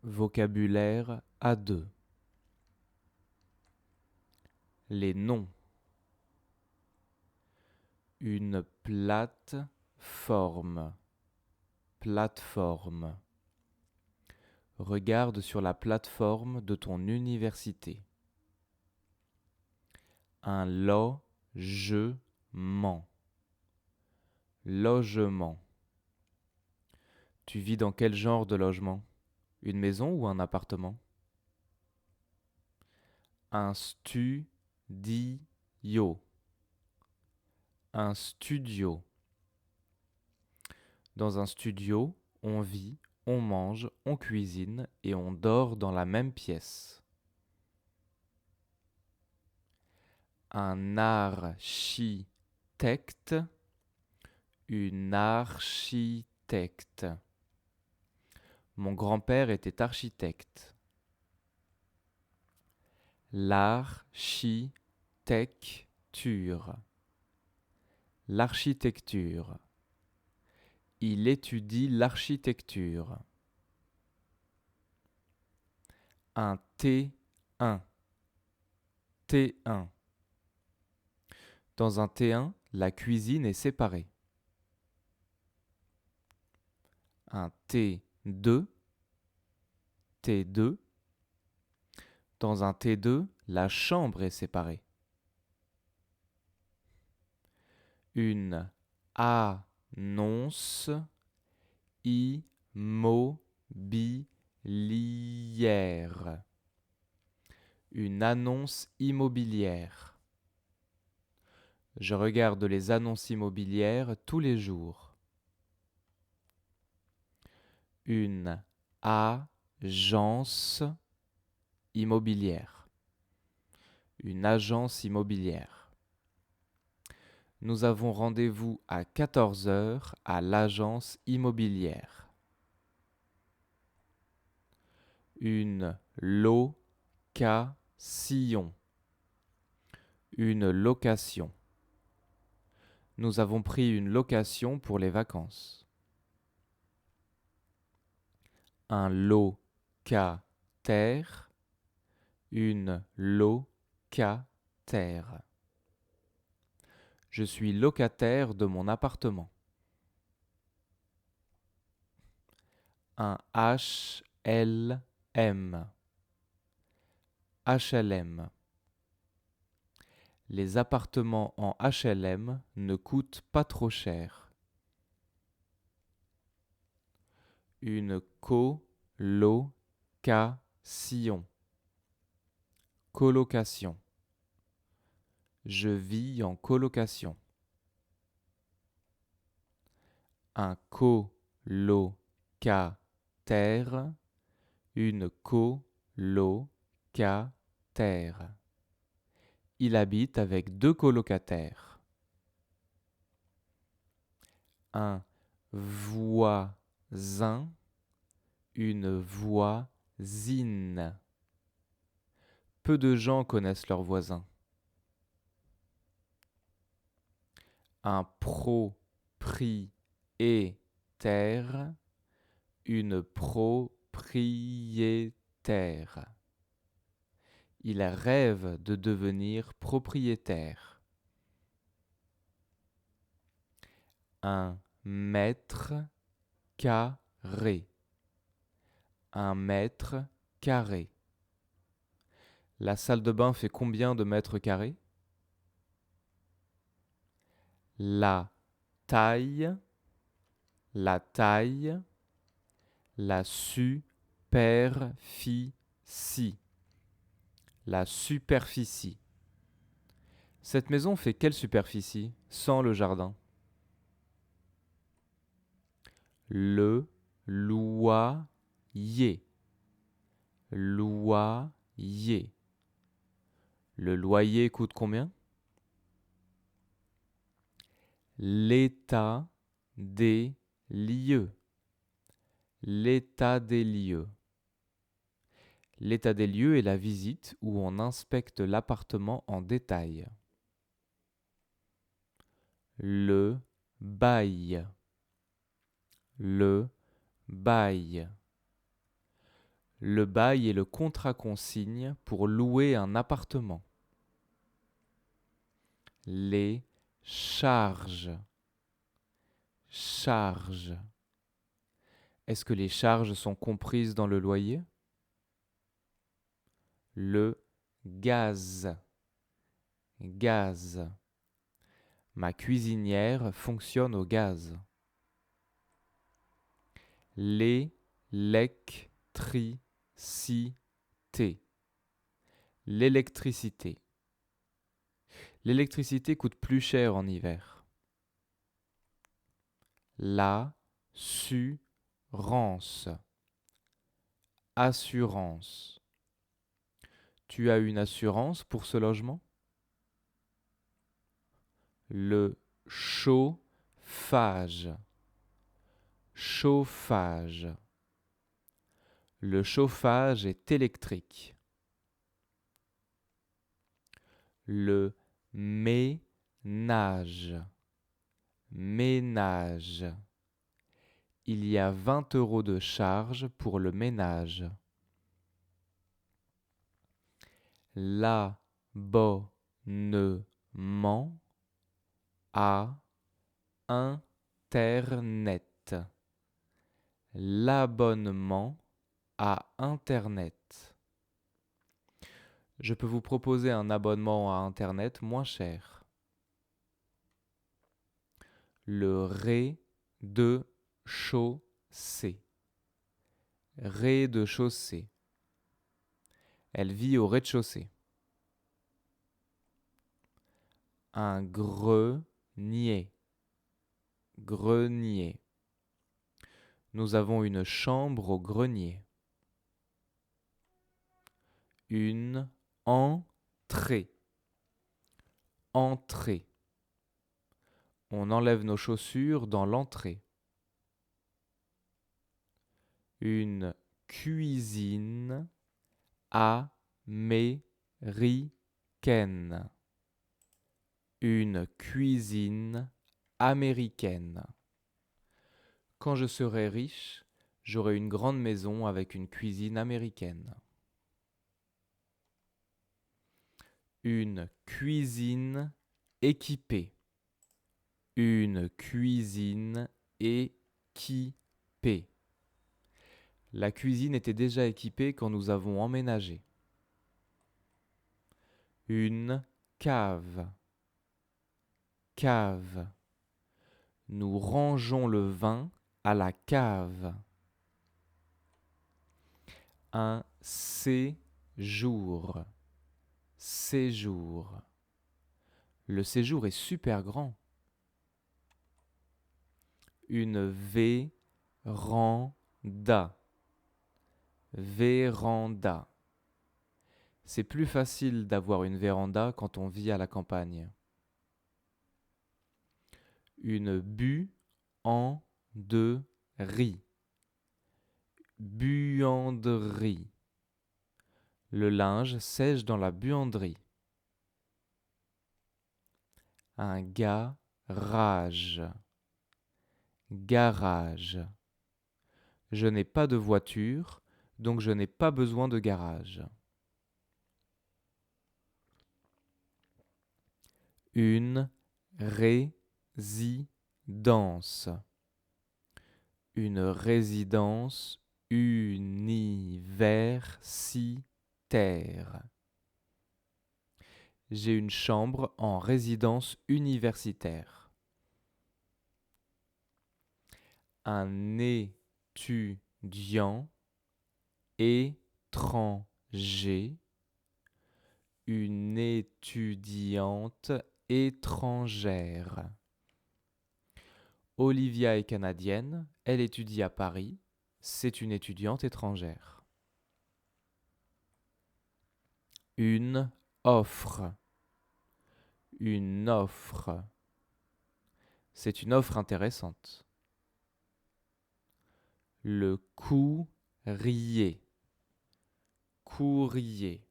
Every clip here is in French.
Vocabulaire A2. Les noms. Une plate-forme. Plateforme. Regarde sur la plateforme de ton université. Un logement. Logement. Tu vis dans quel genre de logement? Une maison ou un appartement? Un studio. Un studio. Dans un studio, on vit, on mange, on cuisine et on dort dans la même pièce. Un architecte. Une architecte. Mon grand-père était architecte. L'architecture. L'architecture. Il étudie l'architecture. Un T1. T1. Dans un T1, la cuisine est séparée. Un T2. T2. Dans un T2, la chambre est séparée. Une annonce immobilière. Une annonce immobilière. Je regarde les annonces immobilières tous les jours. Une agence immobilière. Une agence immobilière. Nous avons rendez-vous à 14 heures à l'agence immobilière. Une location. Une location. Nous avons pris une location pour les vacances. Un locataire. Une locataire. Je suis locataire de mon appartement. Un HLM. HLM. Les appartements en HLM ne coûtent pas trop cher. Une colocation. Colocation. Je vis en colocation. Un colocataire. Une colocataire. Il habite avec 2 colocataires. Un voisin. Une voisine. Peu de gens connaissent leurs voisins. Un propriétaire. Une propriétaire. Il rêve de devenir propriétaire. Un mètre carré. Un mètre carré. La salle de bain fait combien de mètres carrés? La taille. La taille. La superficie. La superficie. Cette maison fait quelle superficie sans le jardin? Le loyer. Loyer. Le loyer coûte combien? L'état des lieux. L'état des lieux. L'état des lieux est la visite où on inspecte l'appartement en détail. Le bail. Le bail. Le bail est le contrat consigne pour louer un appartement. Les charges. Charges. Est-ce que les charges sont comprises dans le loyer? Le gaz. Gaz. Ma cuisinière fonctionne au gaz. L'électricité. L'électricité. L'électricité coûte plus cher en hiver. L'assurance. Assurance. Tu as une assurance pour ce logement? Le chauffage. Chauffage. Le chauffage est électrique. Le ménage. Ménage. Il y a 20 € de charge pour le ménage. L'abonnement à Internet. L'abonnement à Internet. Je peux vous proposer un abonnement à Internet moins cher. Le rez-de-chaussée. Rez-de-chaussée. Elle vit au rez-de-chaussée. Un grenier. Grenier. Nous avons une chambre au grenier. Une entrée. Entrée. On enlève nos chaussures dans l'entrée. Une cuisine américaine. Une cuisine américaine. Quand je serai riche, j'aurai une grande maison avec une cuisine américaine. Une cuisine équipée. Une cuisine équipée. La cuisine était déjà équipée quand nous avons emménagé. Une cave. Cave. Nous rangeons le vin à la cave. Un séjour. Séjour. Le séjour est super grand. Une véranda. Véranda. C'est plus facile d'avoir une véranda quand on vit à la campagne. Une buanderie. Buanderie. Le linge sèche dans la buanderie. Un garage. Garage. Je n'ai pas de voiture, donc je n'ai pas besoin de garage. Une résidence. Une résidence universitaire. J'ai une chambre en résidence universitaire. Un étudiant étranger. Une étudiante étrangère. Olivia est canadienne, elle étudie à Paris, c'est une étudiante étrangère. Une offre. Une offre. C'est une offre intéressante. Le courrier. Courrier.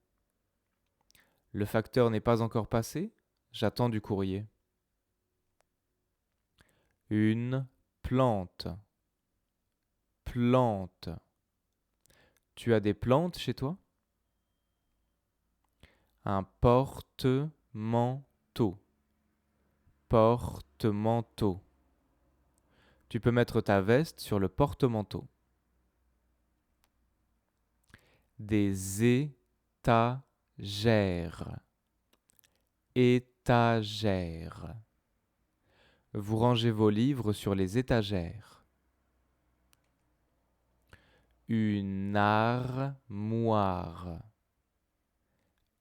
Le facteur n'est pas encore passé, j'attends du courrier. Une plante. Plante. Tu as des plantes chez toi? Un porte-manteau. Porte-manteau. Tu peux mettre ta veste sur le porte-manteau. Des étagères. Étagères. Vous rangez vos livres sur les étagères. Une armoire.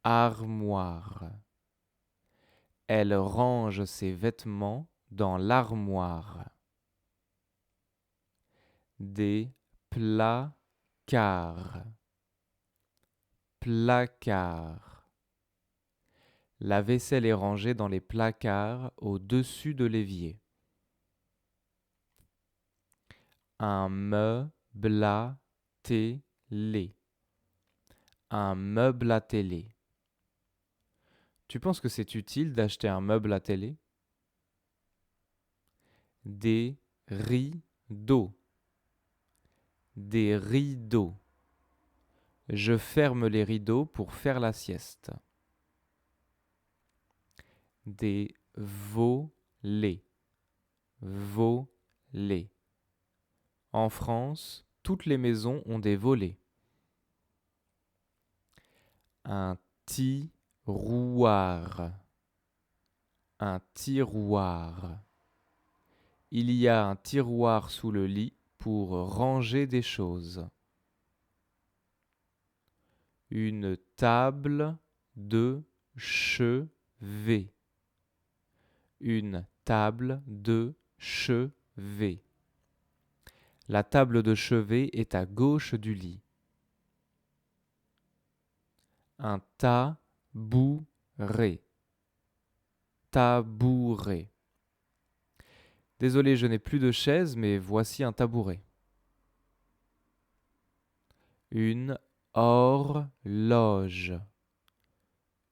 Armoire. Elle range ses vêtements dans l'armoire. Des placards. Placards. La vaisselle est rangée dans les placards au-dessus de l'évier. Un meuble à télé. Un meuble à télé. Tu penses que c'est utile d'acheter un meuble à télé? Des rideaux. Des rideaux. Je ferme les rideaux pour faire la sieste. Des volets. Volets. En France, toutes les maisons ont des volets. Un tiroir. Un tiroir. Il y a un tiroir sous le lit pour ranger des choses. Une table de chevet. Une table de chevet. La table de chevet est à gauche du lit. Un tabouret. Tabouret. Désolé, je n'ai plus de chaise, mais voici un tabouret. Une horloge.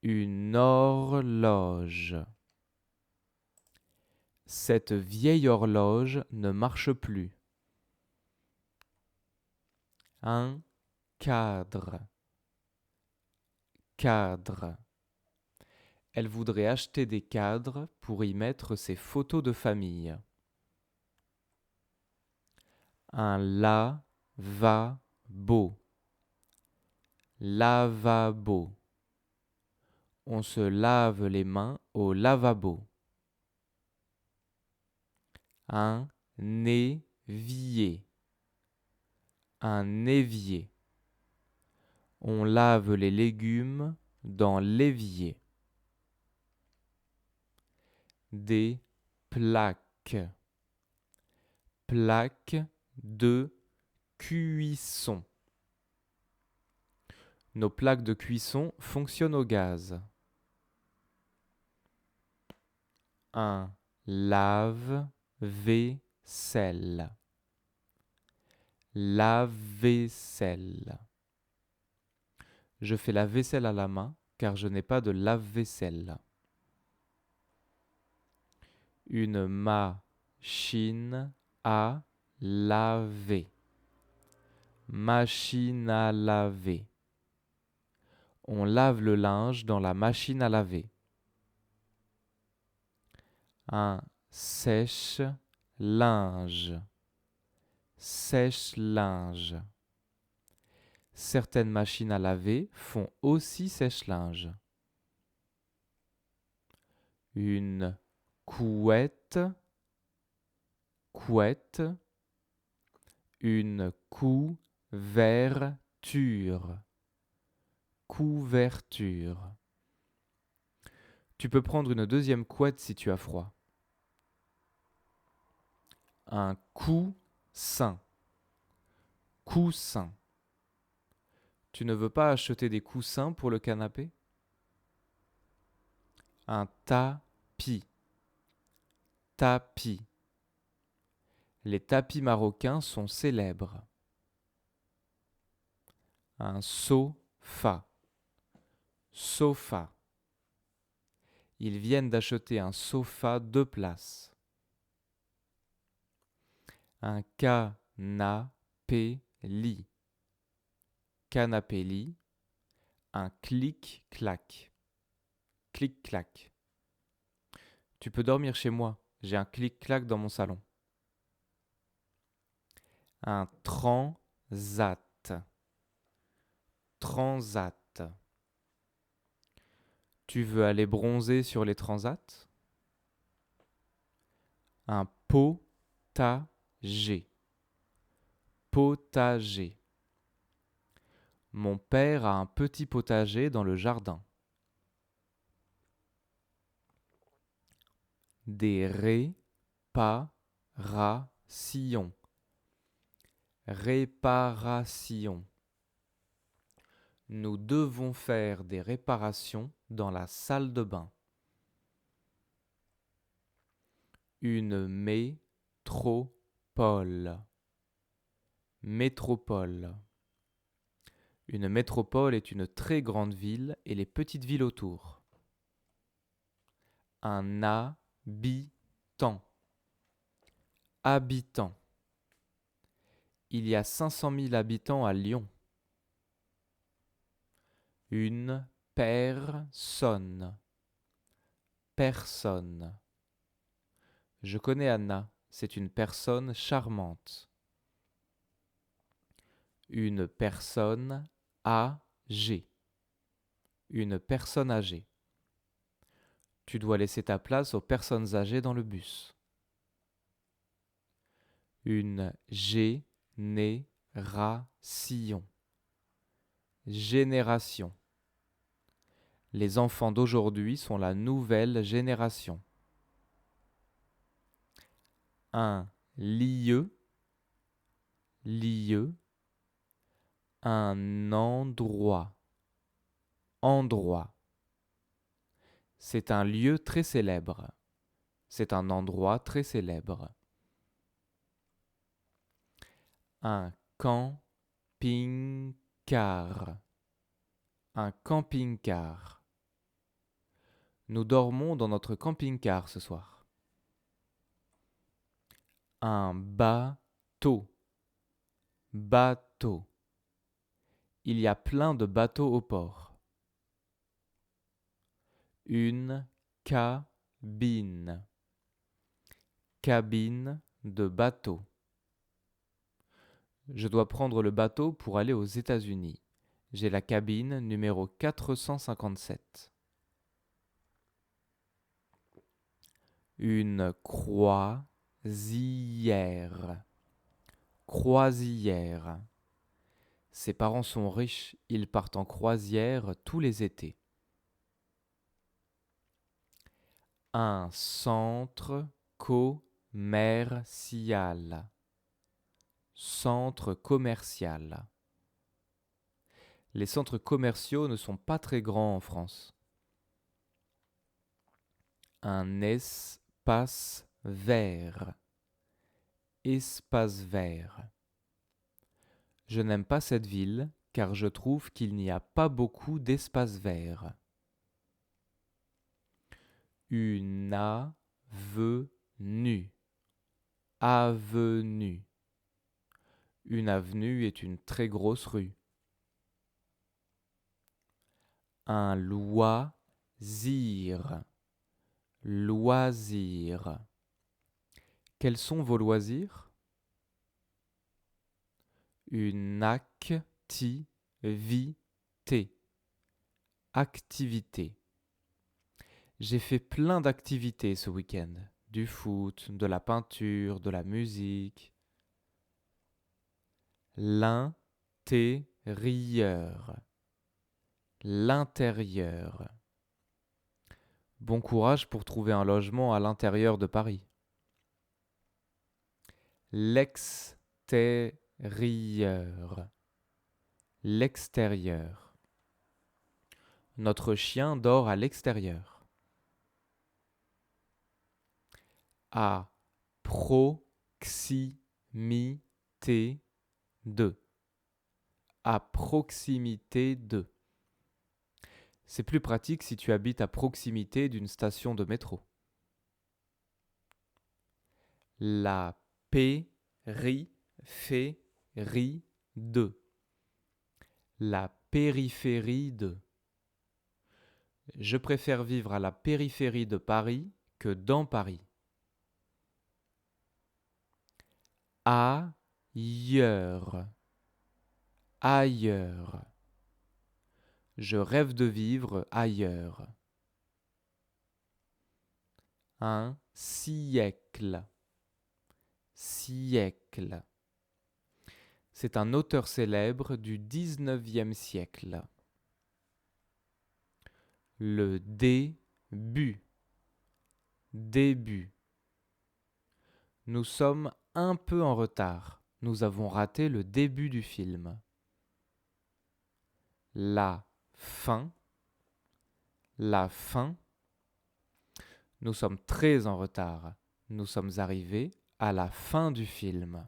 Une horloge. Cette vieille horloge ne marche plus. Un cadre. Cadre. Elle voudrait acheter des cadres pour y mettre ses photos de famille. Un lavabo. Lavabo. On se lave les mains au lavabo. Un évier. Un évier. On lave les légumes dans l'évier. Des plaques. Plaques de cuisson. Nos plaques de cuisson fonctionnent au gaz. Un lave-vaisselle. Lave-vaisselle. Je fais la vaisselle à la main car je n'ai pas de lave-vaisselle. Une machine à laver. Machine à laver. On lave le linge dans la machine à laver. Un sèche-linge. Sèche-linge. Certaines machines à laver font aussi sèche-linge. Une couette. Couette. Une couverture. Couverture. Tu peux prendre une deuxième couette si tu as froid. Un coussin. Coussin. Tu ne veux pas acheter des coussins pour le canapé? Un tapis. Tapis. Les tapis marocains sont célèbres. Un sofa. Sofa. Ils viennent d'acheter un sofa 2 places. Un canapé-lit. canapé-lit, un clic-clac. Clic-clac. Tu peux dormir chez moi, j'ai un clic-clac dans mon salon. Un transat. Transat. Tu veux aller bronzer sur les transats? Un potager. Potager. Mon père a un petit potager dans le jardin. Des réparations. Réparation. Nous devons faire des réparations dans la salle de bain. Une métropole. Métropole. Une métropole est une très grande ville et les petites villes autour. Un habitant. Habitant. Il y a 500 000 habitants à Lyon. Une personne. Personne. Je connais Anna, c'est une personne charmante. Une personne âgée. Une personne âgée. Tu dois laisser ta place aux personnes âgées dans le bus. Une génération. Génération. Les enfants d'aujourd'hui sont la nouvelle génération. Un lieu. Lieu. Un endroit. Endroit. C'est un lieu très célèbre. C'est un endroit très célèbre. Un camping-car. Un camping-car. Nous dormons dans notre camping-car ce soir. Un bateau. Bateau. Il y a plein de bateaux au port. Une cabine. Cabine de bateau. Je dois prendre le bateau pour aller aux États-Unis. J'ai la cabine numéro 457. Une croisière. Croisière. Ses parents sont riches, ils partent en croisière tous les étés. Un centre commercial. Centre commercial. Les centres commerciaux ne sont pas très grands en France. Un espace vert. Espace vert. Je n'aime pas cette ville car je trouve qu'il n'y a pas beaucoup d'espaces verts. Une avenue. Avenue. Une avenue est une très grosse rue. Un loisir. Loisir. Quels sont vos loisirs? Une activité. Activité. J'ai fait plein d'activités ce week-end. Du foot, de la peinture, de la musique. L'intérieur. L'intérieur. Bon courage pour trouver un logement à l'intérieur de Paris. L'extérieur. L'extérieur. Notre chien dort à l'extérieur. À proximité de. À proximité de. C'est plus pratique si tu habites à proximité d'une station de métro. La périphérie de. La périphérie de. Je préfère vivre à la périphérie de Paris que dans Paris. Ailleurs. Ailleurs. Je rêve de vivre ailleurs. Un siècle. Siècle. C'est un auteur célèbre du XIXe siècle. Le début. Début. Nous sommes un peu en retard. Nous avons raté le début du film. La fin. La fin. Nous sommes très en retard. Nous sommes arrivés à la fin du film.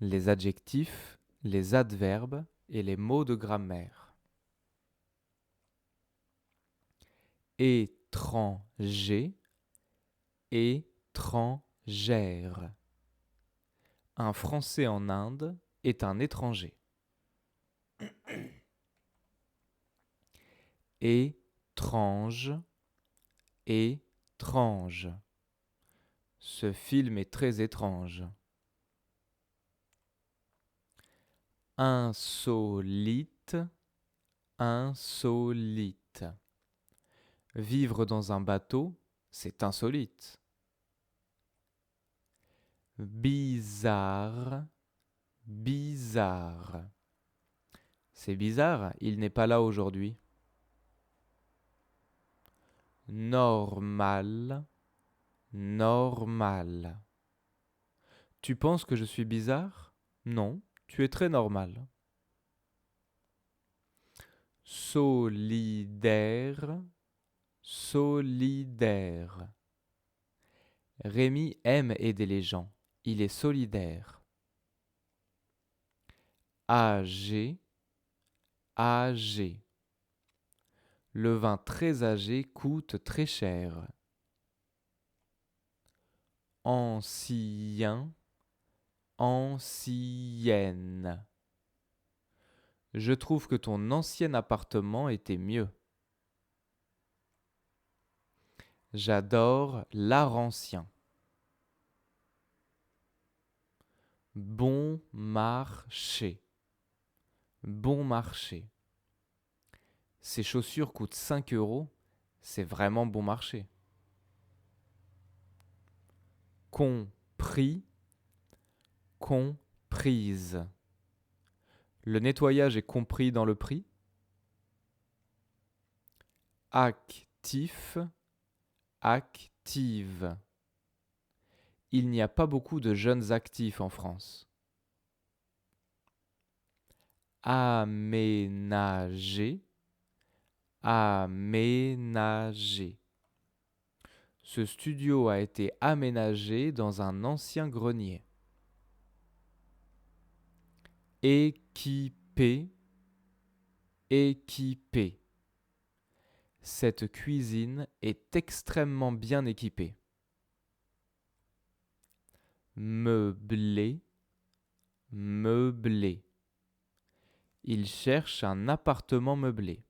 Les adjectifs, les adverbes et les mots de grammaire. Étranger, étrangère. Un Français en Inde est un étranger. Étrange, étrange. Ce film est très étrange. Insolite, insolite. Vivre dans un bateau, c'est insolite. Bizarre, bizarre. C'est bizarre, il n'est pas là aujourd'hui. Normal, normal. Tu penses que je suis bizarre? Non, tu es très normal. Solidaire, solidaire. Rémi aime aider les gens. Il est solidaire. Âgé, âgé. Le vin très âgé coûte très cher. Ancien, ancienne. Je trouve que ton ancien appartement était mieux. J'adore l'art ancien. Bon marché. Bon marché. Ces chaussures coûtent 5 euros. C'est vraiment bon marché. Compris, comprise. Le nettoyage est compris dans le prix. Actif, active. Il n'y a pas beaucoup de jeunes actifs en France. Aménager, aménager. Ce studio a été aménagé dans un ancien grenier. Équipé, équipé. Cette cuisine est extrêmement bien équipée. Meublé, meublé. Il cherche un appartement meublé.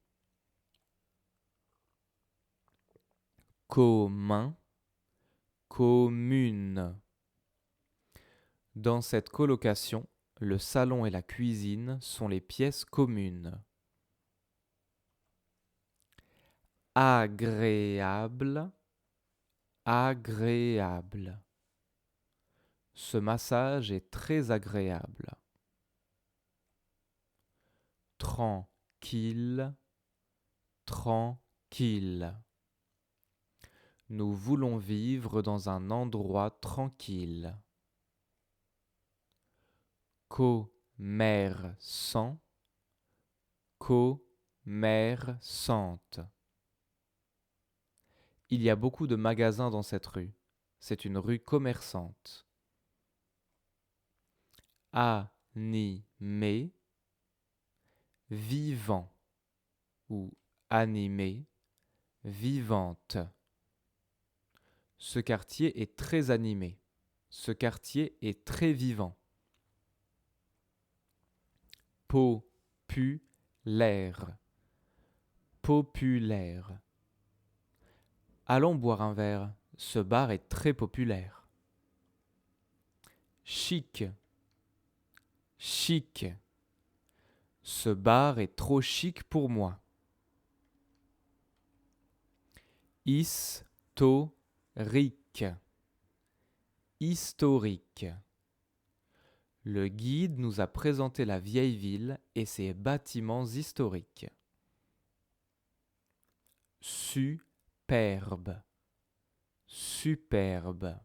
Commun, commune. Dans cette colocation, le salon et la cuisine sont les pièces communes. Agréable, agréable. Ce massage est très agréable. Tranquille, tranquille. Nous voulons vivre dans un endroit tranquille. Commerçant, commerçante. Il y a beaucoup de magasins dans cette rue. C'est une rue commerçante. Animé, vivant ou animé, vivante. Ce quartier est très animé. Ce quartier est très vivant. Populaire. Populaire. Allons boire un verre. Ce bar est très populaire. Chic. Chic. Ce bar est trop chic pour moi. Historique. Historique. Le guide nous a présenté la vieille ville et ses bâtiments historiques. Superbe. Superbe.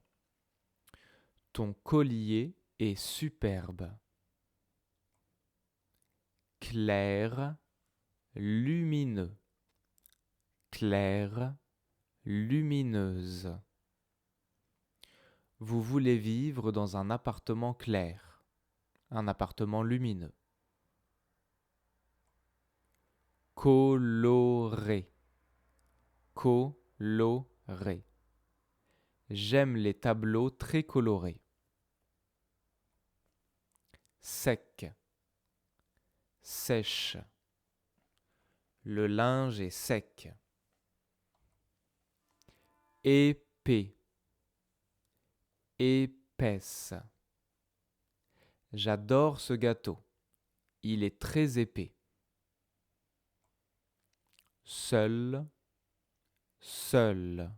Ton collier est superbe. Clair, lumineux. Claire, lumineuse. Vous voulez vivre dans un appartement clair, un appartement lumineux. Coloré. Coloré. J'aime les tableaux très colorés. Sec. Sèche. Le linge est sec. Épais. Épaisse. J'adore ce gâteau. Il est très épais. Seul. Seul.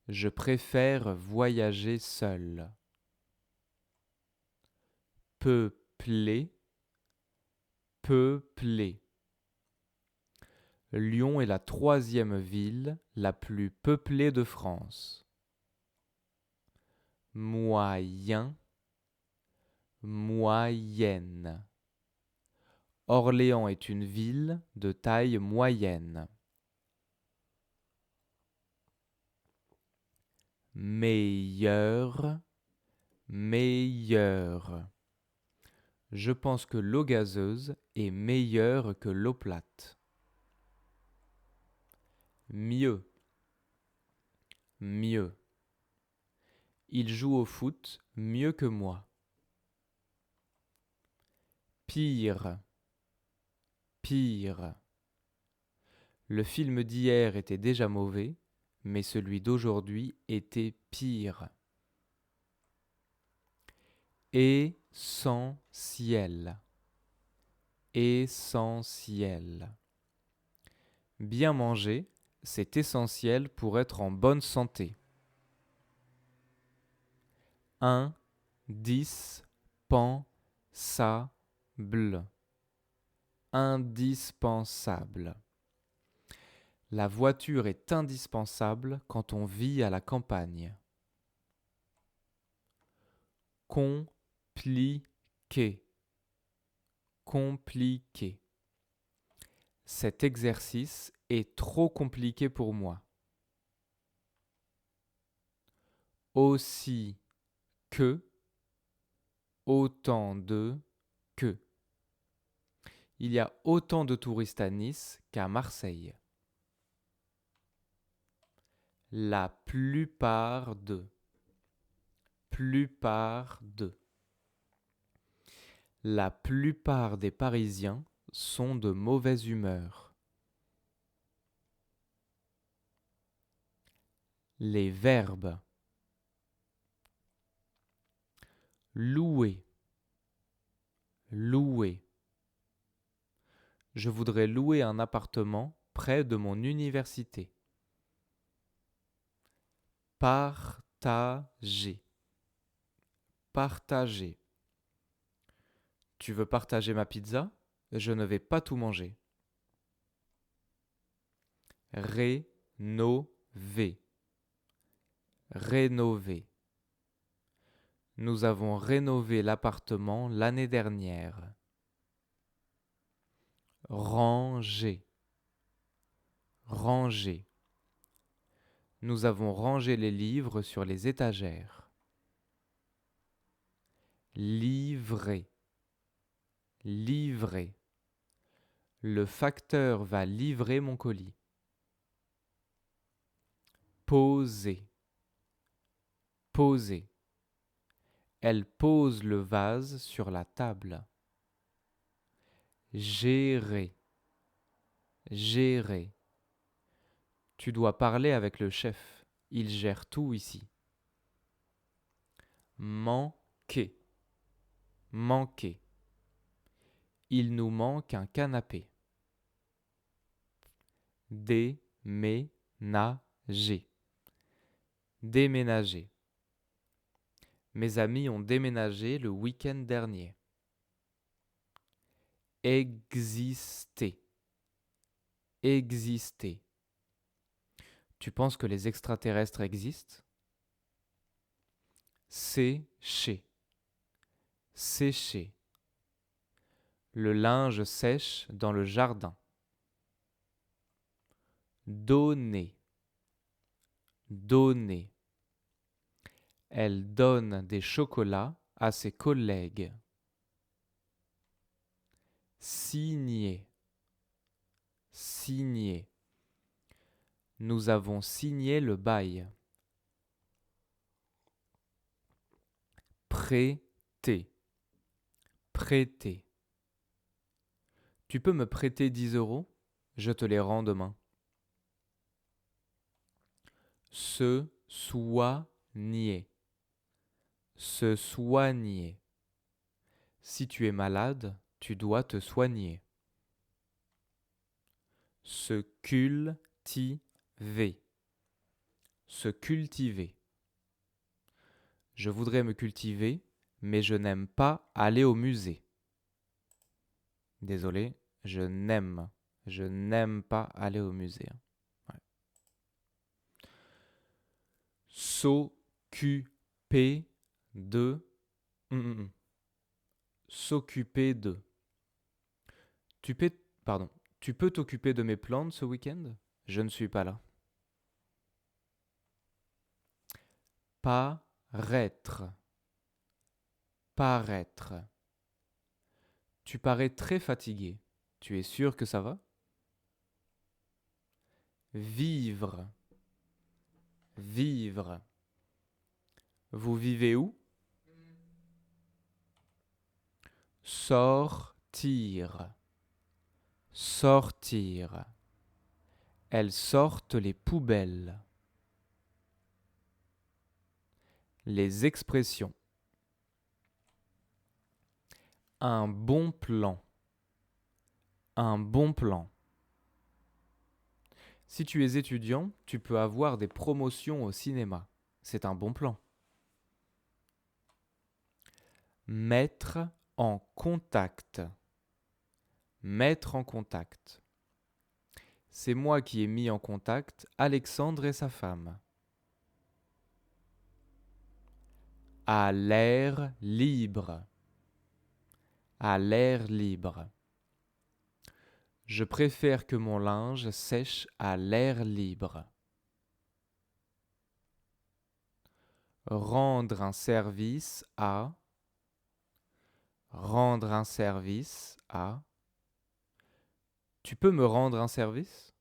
Je préfère voyager seul. Peuplé. Peuplé. Lyon est la 3e ville la plus peuplée de France. Moyen. Moyenne. Orléans est une ville de taille moyenne. Meilleur. Meilleur. Je pense que l'eau gazeuse est meilleure que l'eau plate. Mieux. Mieux. Il joue au foot mieux que moi. Pire. Pire. Le film d'hier était déjà mauvais, mais celui d'aujourd'hui était pire. Essentiel. Essentiel. Bien manger, c'est essentiel pour être en bonne santé. Indispensable. Indispensable. La voiture est indispensable quand on vit à la campagne. Compliqué. Compliqué. Cet exercice est trop compliqué pour moi. Aussi que, autant de, que. Il y a autant de touristes à Nice qu'à Marseille. La plupart de. Plupart de. La plupart des Parisiens sont de mauvaise humeur. Les verbes. Louer. Louer. Je voudrais louer un appartement près de mon université. Partager. Partager. Tu veux partager ma pizza? Je ne vais pas tout manger. Rénover. Rénover. Nous avons rénové l'appartement l'année dernière. Ranger. Ranger. Nous avons rangé les livres sur les étagères. Livrer. Livrer. Le facteur va livrer mon colis. Poser. Poser. Elle pose le vase sur la table. Gérer. Gérer. Tu dois parler avec le chef. Il gère tout ici. Manquer. Manquer. Il nous manque un canapé. Déménager. Déménager. Mes amis ont déménagé le week-end dernier. Exister. Exister. Tu penses que les extraterrestres existent? Sécher. Sécher. Le linge sèche dans le jardin. Donner. Donner. Elle donne des chocolats à ses collègues. Signer. Signer. Nous avons signé le bail. Prêter. Prêter. Tu peux me prêter 10 euros? Je te les rends demain. Se soigner. Se soigner. Si tu es malade, tu dois te soigner. Se cultiver. Se cultiver. Je voudrais me cultiver, mais je n'aime pas aller au musée. Désolé, je n'aime pas aller au musée. Ouais. S'occuper de. S'occuper de. Tu peux t'occuper de mes plantes ce week-end? Je ne suis pas là. Paraître. Paraître. Tu parais très fatigué. Tu es sûr que ça va? Vivre. Vivre. Vous vivez où? Sortir. Sortir. Elles sortent les poubelles. Les expressions. Un bon plan. Un bon plan. Si tu es étudiant, tu peux avoir des promotions au cinéma. C'est un bon plan. Mettre en contact. Mettre en contact. C'est moi qui ai mis en contact Alexandre et sa femme. À l'air libre. À l'air libre. Je préfère que mon linge sèche à l'air libre. Rendre un service à. Rendre un service à. Tu peux me rendre un service?